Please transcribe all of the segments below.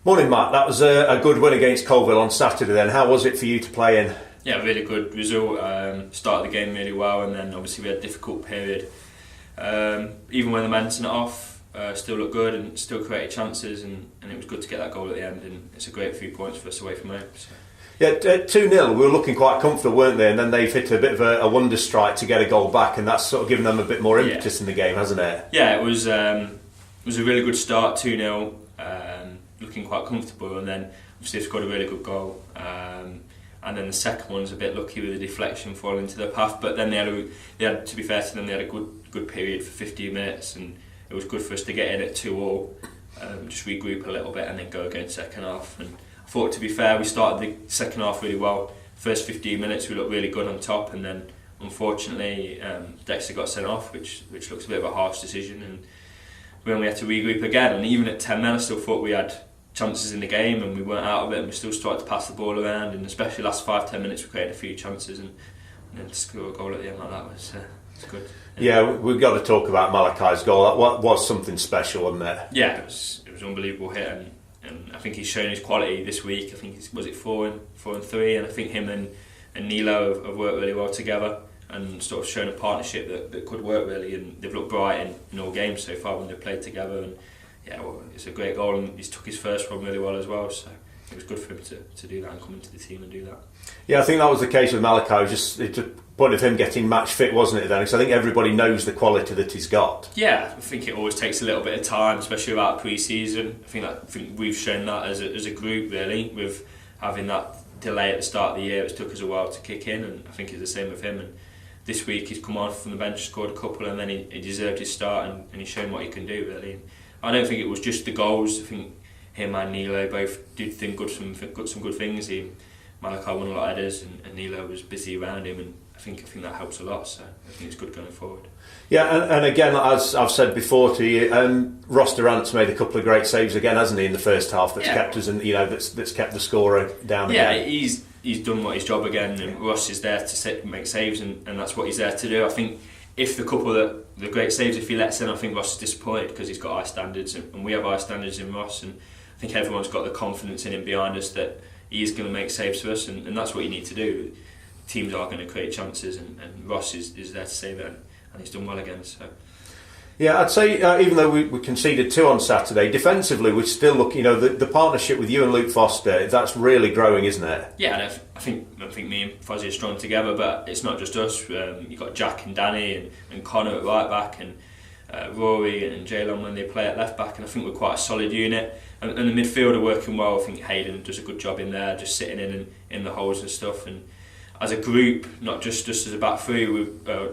Morning, Matt. That was a good win against Coalville on Saturday then. How was it for you to play in? Yeah, really good result. Started the game really well, and then obviously we had a difficult period. Even when the men sent it off, still looked good and still created chances, and it was good to get that goal at the end, and it's a great few points for us away from home. So. Yeah, 2-0, we were looking quite comfortable, weren't they? And then they've hit a bit of a wonder strike to get a goal back, and that's sort of given them a bit more impetus in the game, hasn't it? Yeah, it was a really good start, 2-0, looking quite comfortable, and then obviously they scored a really good goal. And then the second one's a bit lucky with the deflection falling into their path, but then they had to be fair to them, they had a good period for 15 minutes, and it was good for us to get in at 2-2, just regroup a little bit and then go again second half. And I thought, to be fair, we started the second half really well. First 15 minutes we looked really good on top, and then unfortunately Dexter got sent off, which looks a bit of a harsh decision, and when we had to regroup again, and even at 10 men I still thought we had chances in the game and we weren't out of it, and we still started to pass the ball around, and especially the last 5-10 minutes we created a few chances, and then to score a goal at the end like that was good. Yeah, we've got to talk about Malachi's goal. That was something special, wasn't it? Yeah, it was an unbelievable hit, and I think he's shown his quality this week. I think was it 4 and 3, and I think him and Nilo have worked really well together and sort of shown a partnership that could work really, and they've looked bright in all games so far when they've played together. And yeah, well, it's a great goal, and he's took his first one really well as well, so it was good for him to do that and come into the team and do that. Yeah, I think that was the case with Malachi. Just the point of him getting match fit, wasn't it, then? Because I think everybody knows the quality that he's got. Yeah, I think it always takes a little bit of time, especially about pre-season. I think we've shown that as a group really, with having that delay at the start of the year. It took us a while to kick in, and I think it's the same with him. And this week he's come on from the bench, scored a couple, and then he deserved his start, and he's shown what he can do really. And I don't think it was just the goals. I think him and Nilo both did some good things. Malachi won a lot of headers, and Nilo was busy around him, and I think that helps a lot. So I think it's good going forward. Yeah, and again, as I've said before to you, Ross Durant's made a couple of great saves again, hasn't he, in the first half? That's kept us, and that's kept the scorer down. Yeah, again. he's done his job again, and Ross is there to make saves, and that's what he's there to do. I think if the great saves, if he lets in, I think Ross is disappointed because he's got high standards, and we have high standards in Ross, and I think everyone's got the confidence in him behind us that he is going to make saves for us, and that's what you need to do. Teams are going to create chances, and Ross is there to save it, and he's done well again. So. Yeah, I'd say even though we conceded 2 on Saturday, defensively we're still looking. The partnership with you and Luke Foster, that's really growing, isn't it? Yeah, and I think me and Fozzie are strong together, but it's not just us. You've got Jack and Danny and Connor at right back, and Rory and Jalen when they play at left back, and I think we're quite a solid unit. And the midfield are working well. I think Hayden does a good job in there, just sitting in the holes and stuff. And as a group, not just as a back three,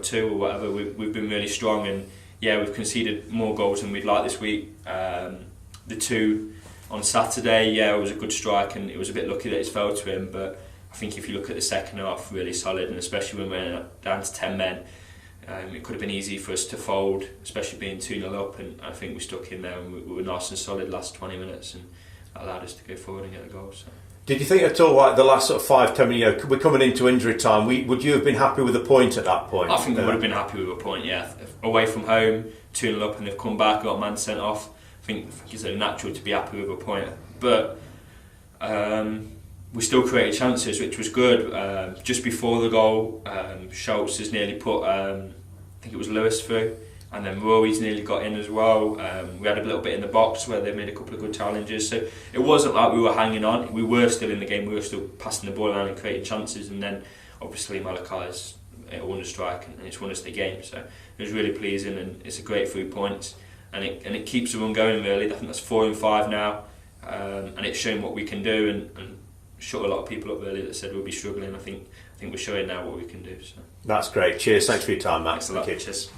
two or whatever, we've been really strong. And yeah, we've conceded more goals than we'd like this week. The 2 on Saturday, yeah, it was a good strike, and it was a bit lucky that it fell to him. But I think if you look at the second half, really solid, and especially when we went down to 10 men, it could have been easy for us to fold, especially being 2-0 up, and I think we stuck in there, and we were nice and solid last 20 minutes, and that allowed us to go forward and get the goal. So. Did you think at all, like the last sort of 5-10 minutes, we're coming into injury time, would you have been happy with a point at that point? I think we would have been happy with a point, yeah. Away from home, 2-0 up, and they've come back, got a man sent off. I think it's natural to be happy with a point, but we still created chances, which was good. Just before the goal, Schultz has nearly put, I think it was Lewis through, and then Rory's nearly got in as well. We had a little bit in the box where they made a couple of good challenges, so it wasn't like we were hanging on. We were still in the game, we were still passing the ball around and creating chances, and then obviously Malachi's won the strike, and it's won us the game, so it was really pleasing, and it's a great 3 points, and it keeps the run going really. I think that's 4 and 5 now, and it's shown what we can do, and shut a lot of people up really that said we'll be struggling. I think we're showing now what we can do. So. That's great. Cheers. Thanks for your time, Matt. Thanks a lot. Cheers.